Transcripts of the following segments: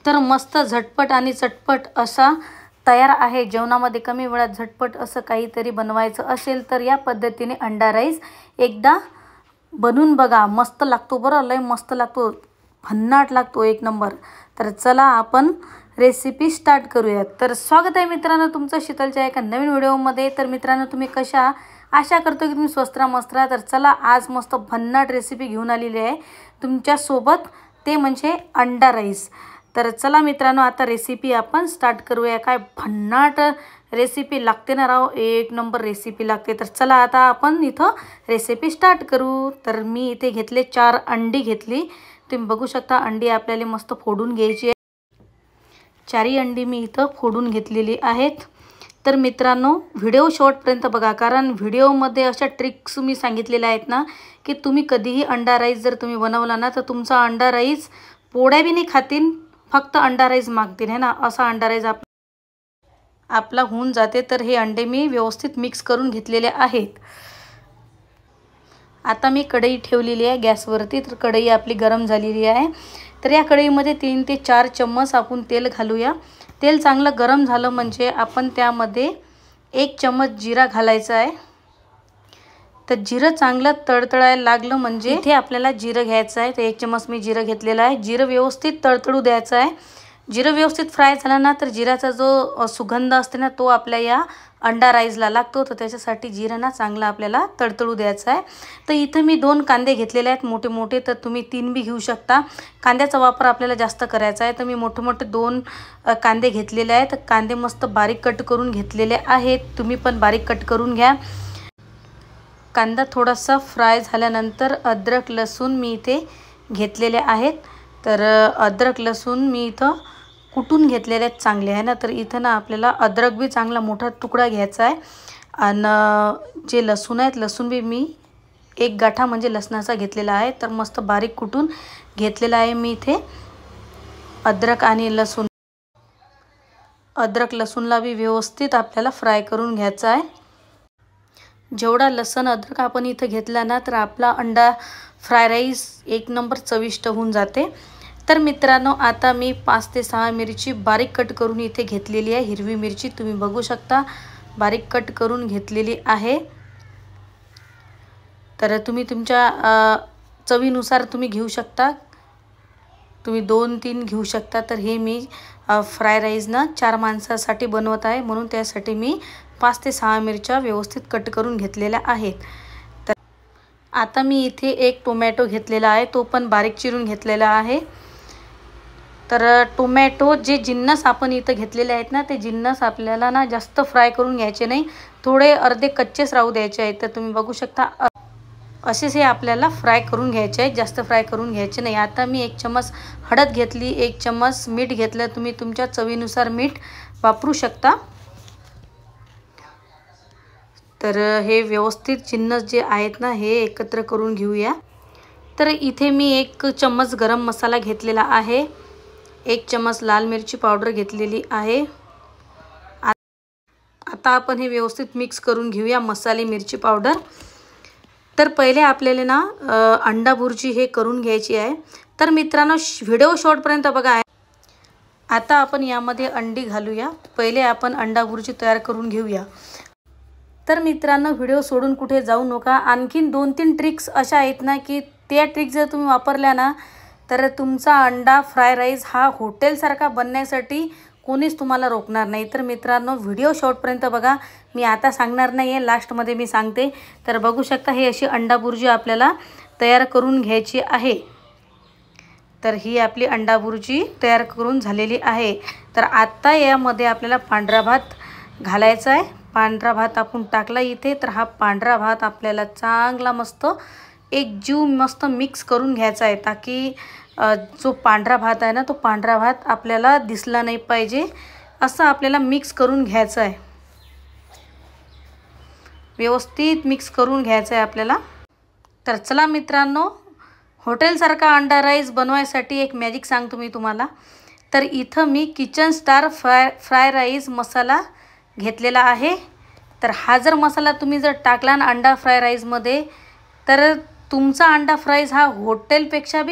तर मस्त झटपट आणि चटपट असा तयार आहे। जेवणामध्ये कमी वेळात झटपट असं काहीतरी बनवायचं असेल तर या पद्धतीने अंडा राईस एकदा बनवून बघा। मस्त लागतो बरं, लय मस्त लागतो, भन्नाट लागतो, एक नंबर। तर चला आपण रेसिपी स्टार्ट करूया। तर स्वागत आहे मित्रांनो तुमचं शीतलच्या एका नवीन व्हिडिओमध्ये। तर मित्रांनो तुम्ही कशा, आशा करतो की तुम्ही स्वस्त मस्त राहा। तर चला आज मस्त भन्नाट रेसिपी घेऊन आलेली आहे तुमच्या सोबत, ते म्हणजे अंडा राईस। तर चला मित्रांनो आता रेसिपी आपण स्टार्ट करूया। काय भन्नाट रेसिपी लागते ना राव, एक नंबर रेसिपी लागते। तर चला आता आपण इथं रेसिपी स्टार्ट करू। तर मी इथे घेतले 4 अंडी घेतली, तुम्ही बघू शकता। अंडी आपल्याला मस्त फोडून घ्यायची आहे। 4 अंडी मी इथं फोडून घेतलेली आहेत। तर मित्रांनो व्हिडिओ शेवटपर्यंत बघा, कारण व्हिडिओमध्ये अशा ट्रिक्स मी सांगितलेल्या आहेत ना की तुम्ही कधीही अंडा राईस जर तुम्ही बनवला ना तर तुमचा अंडा राईस पोळ्या बी नाही खातील, फक्त अंडा राईस मागतील है ना, असा अंडा राईस आपला होऊन जाते। तर हे अंडे मी व्यवस्थित मिक्स करून घेतलेले आहेत। आता मी कढई ठेवलेली आहे गॅसवरती। तर कढई आपली गरम झालेली आहे। तर या कढईमध्ये 3 ते 4 चम्मच आपण तेल घालूया। तेल चांगलं गरम झालं म्हणजे आपण त्यामध्ये 1 चम्मच जिरा घालायचा आहे। तर जिरं चांगलं तडतडायला लागलं म्हणजे इथे आपल्याला जिरं घ्यायचं आहे। तर 1 चम्मच मी जिरं घेतलेलं आहे। जिरं व्यवस्थित तडतडू द्यायचं आहे। जिरं व्यवस्थित फ्राय झालं ना तर जिराचा जो सुगंध असते ना तो आपल्या या अंडा राईसला लागतो। तर त्याच्यासाठी जिरं ना चांगलं आपल्याला तडतडू द्यायचं आहे। तर इथं मी 2 कांदे घेतलेले आहेत मोठे मोठे, तर तुम्ही 3 बी घेऊ शकता। कांद्याचा वापर आपल्याला जास्त करायचा आहे। तर मी मोठे मोठे 2 कांदे घेतलेले आहेत। कांदे मस्त बारीक कट करून घेतलेले आहेत, तुम्ही पण बारीक कट करून घ्या। कांदा थोडासा फ्राय झाल्यानंतर अद्रक लसूण मी इथे घेतलेले आहेत। तर अद्रक लसूण मी इथं कुटून घेतलेले आहेत चांगले आहे ना। तर इथं ना आपल्याला अद्रक बी चांगला मोठा तुकडा घ्यायचा आहे। आणि जे लसूण आहेत, लसूण बी मी 1 गाठा म्हणजे लसणाचा घेतलेला आहे। तर मस्त बारीक कुटून घेतलेला आहे मी इथे अद्रक आणि लसूण। अद्रक लसूणला बी व्यवस्थित आपल्याला फ्राय करून घ्यायचा आहे। जेवढा लसूण अद्रक आपण इथं घेतला ना तर आपला अंडा फ्राय राईस एक नंबर चविष्ट होऊन जाते। तर मित्रांनो आता मी 5 ते 6 मिरची बारीक कट करून इथे घेतलेली आहे। हिरवी मिरची तुम्ही बघू शकता बारीक कट करून घेतलेली आहे। तर तुम्ही तुमच्या चवीनुसार तुम्ही घेऊ शकता, तुम्ही 2-3 घेऊ शकता। तर हे मी फ्राय राईस ना 4 माणसासाठी बनवत आहे, म्हणून त्यासाठी मी 5 ते 6 मिरच्या व्यवस्थित कट करून घेतलेल्या आहेत। तर आता मी इथे 1 टोमॅटो घेतलेला आहे, तो पण बारीक चिरून घेतलेला आहे। तर टोमॅटो जे जिन्नस आपण इथं घेतलेले आहेत ना ते जिन्नस आपल्याला ना जास्त फ्राय करून घ्यायचे नाही, थोडे अर्धे कच्चेच राहू द्यायचे आहेत। तर तुम्ही बघू शकता असेच हे आपल्याला फ्राय करून घ्यायचे आहे, जास्त फ्राय करून घ्यायचे नाही। आता मी 1 चम्मच हळद घेतली, 1 चम्मच मीठ घेतलं, तुम्ही तुमच्या चवीनुसार मीठ वापरू शकता। तर हे व्यवस्थित जिन्नस जे आहेत ना हे एकत्र करून घेऊया। तर इथे मी 1 चम्मच गरम मसाला घेतलेला आहे, 1 चम्मच लाल मिरची पावडर घेतलेली आहे। आता आपण हे व्यवस्थित मिक्स करून घेऊया मसाले मिरची पावडर। तर पहिले आपल्याला ना अंडा भुर्जी हे करून घ्यायची आहे। तर मित्रांनो व्हिडिओ शेवटपर्यंत बघा। आता आपण यामध्ये अंडी घालूया। पहिले आपण अंडा भुर्जी तयार करून घेऊया। तर मित्रांनो व्हिडिओ सोडून कुठे जाऊ नका, आणखीन 2-3 ट्रिक्स अशा आहेत ना की त्या ट्रिक्स जर तुम्ही वापरल्या ना तर तुमचा अंडा फ्राय राईस हा हॉटेलसारखा बनण्यासाठी कोणीच तुम्हाला रोखणार नाही। तर मित्रांनो व्हिडिओ शेवटपर्यंत बघा, मी आता सांगणार नाही आहे, लास्टमध्ये मी सांगते। तर बघू शकता हे अशी अंडा भुर्जी आपल्याला तयार करून घ्यायची आहे। तर ही आपली अंडा भुर्जी तयार करून झालेली आहे। तर आता यामध्ये आपल्याला पांढरा भात घालायचा आहे। पांढरा भात आपण टाकला इथे। तर हा पांढरा भात आपल्याला चांगला मस्त एकजीव मस्त मिक्स करून घ्यायचा आहे, ताकी जो पांढरा भात आहे ना तो पांढरा भात आपल्याला दिसला नाही पाहिजे, असं आपल्याला मिक्स करून घ्यायचं आहे। व्यवस्थित मिक्स करून घ्यायचं आहे आपल्याला। तर चला मित्रांनो हॉटेलसारखा अंडा राईस बनवायसाठी एक मॅजिक सांगतो मी तुम्हाला। तर इथं मी किचन स्टार फ्राय राईस मसाला घेतलेला आहे। तर हा जर मसाला तुम्ही जर टाकला ना अंडा फ्राय राईसमध्ये तर तुमचा अंडा फ्राईज हा हॉटेलपेक्षा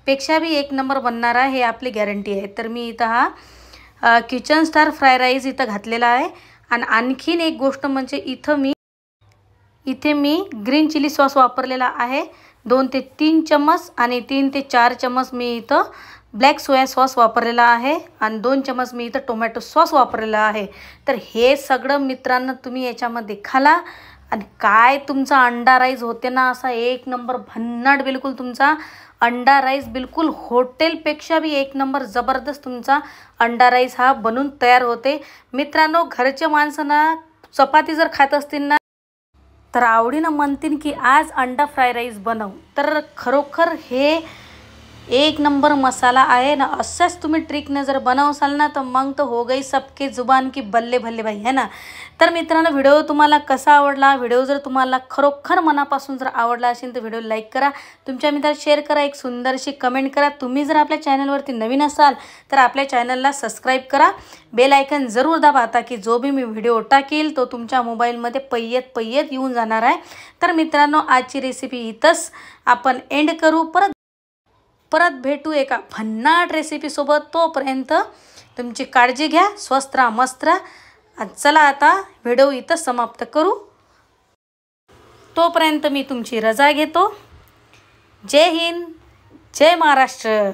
पेक्षा बी एक नंबर बनणार आहे हे आपली गॅरंटी आहे। तर मी इथं हा किचन स्टार फ्राय राईस इथं घातलेला आहे। आणि आणखीन एक गोष्ट म्हणजे इथे मी ग्रीन चिली सॉस वापरलेला आहे 2 ते 3 चम्मच, आणि 3 ते 4 चम्मच मी इथं ब्लॅक सोया सॉस वापरलेला आहे, आणि 2 चम्मच मी इथं टोमॅटो सॉस वापरलेला आहे। तर हे सगळं मित्रांनो तुम्ही याच्यामध्ये घाला, आणि काय तुमचा अंडा राईस होते ना असा एक नंबर भन्नाट, बिलकुल तुमचा अंडा राईस बिलकुल हॉटेलपेक्षा बी एक नंबर जबरदस्त तुमचा अंडा राईस हा बनून तयार होते। मित्रांनो घरचे माणसं ना चपाती जर खात असतील ना तर आवडीनं म्हणतील की आज अंडा फ्राय राईस बनव। तर खरोखर हे एक नंबर मसाला आहे ना, असाच तुम्ही ट्रिकने जर बनवसाल ना तर मग तो हो गई सबके जुबान की बल्ले भल्ले बाई है ना। तर मित्रांनो व्हिडिओ तुम्हाला कसा आवडला, व्हिडिओ जर तुम्हाला खरोखर मनापासून जर आवडला असेल तर व्हिडिओ लाईक करा, तुमच्या मित्रात शेअर करा, एक सुंदरशी कमेंट करा। तुम्ही जर आपल्या चॅनलवरती नवीन असाल तर आपल्या चॅनलला सबस्क्राईब करा, बेल आयकन जरूर दाबा ताकी जो भी मी व्हिडिओ टाकेल तो तुमच्या मोबाईलमध्ये पय्यत येऊन जाणार आहे। तर मित्रांनो आजची रेसिपी इथंच आपण एंड करू, परत भेटू एका भन्नाट रेसिपीसोबत। तोपर्यंत तुमची काळजी घ्या, स्वस्त राहा, मस्त राहा। चला आता व्हिडिओ इथं समाप्त करू, तोपर्यंत मी तुमची रजा घेतो। जय हिंद, जय महाराष्ट्र।